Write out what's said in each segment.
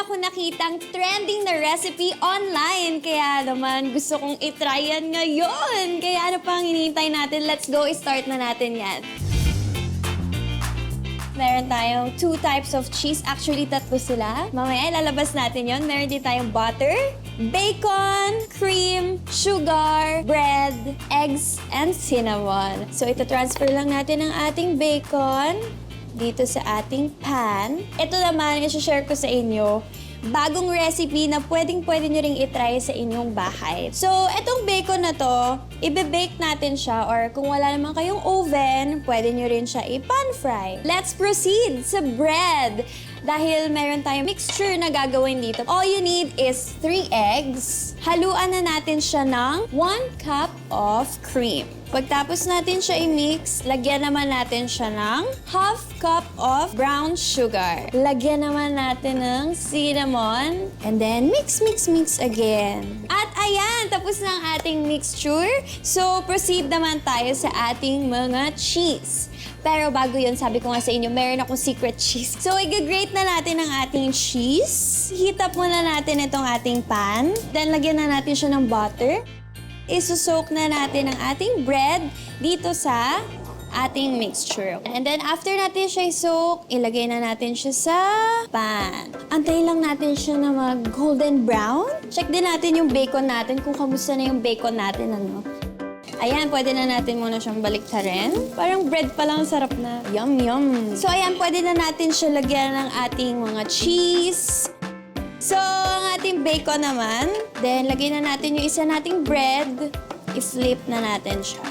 ako nakitang trending na recipe online. Kaya naman gusto kong itry yan ngayon. Kaya ano pang hinihintay natin? Let's go, start na natin yan. Meron tayong 2 types of cheese. Actually, 3 sila. Mamaya ilalabas natin yon. Meron din tayong butter, bacon, cream, sugar, bread, eggs, and cinnamon. So, ito-transfer lang natin ang ating bacon dito sa ating pan. Ito naman, i-share ko sa inyo, bagong recipe na pwedeng-pwede nyo ring itry sa inyong bahay. So, etong bacon na to, ibe-bake natin siya or kung wala naman kayong oven, pwede nyo rin siya i-pan fry. Let's proceed sa bread. Dahil meron tayong mixture na gagawin dito. All you need is 3 eggs. Haluan na natin siya ng 1 cup of cream. Pagtapos natin siya i-mix, lagyan naman natin siya ng 1/2 cup of brown sugar. Lagyan naman natin ng cinnamon. And then mix, mix, mix again. At ayan, tapos na ang ating mixture. So, proceed naman tayo sa ating mga cheese. Pero bago yun, sabi ko nga sa inyo, meron akong secret cheese. So, i-grate na natin ang ating cheese. Heat up muna natin itong ating pan. Then, lagyan na natin siya ng butter. Isusok na natin ang ating bread dito sa ating mixture. And then, after natin siya isok, ilagay na natin siya sa pan. Antayin lang natin siya na mag-golden brown. Check din natin yung bacon natin, kung kamusta na yung bacon natin, ano. Ayan, pwede na natin muna siyang baliktarin. Parang bread pa lang, sarap na. Yum, yum. So, ayan, pwede na natin siya lagyan ng ating mga cheese. So, ang ating bacon naman. Then, lagyan na natin yung isa nating bread. I-flip na natin siya.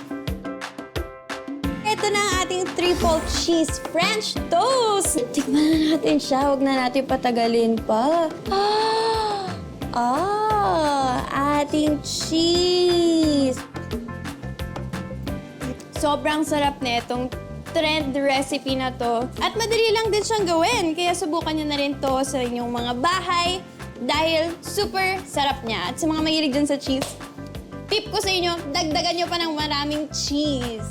Ito na ang ating triple cheese French toast. Tikman na natin siya. Huwag na natin patagalin pa. Ating cheese. Sobrang sarap na itong trend recipe na to. At madali lang din siyang gawin. Kaya subukan nyo na rin to sa inyong mga bahay dahil super sarap niya. At sa mga mahilig dyan sa cheese, tip ko sa inyo, dagdagan nyo pa ng maraming cheese.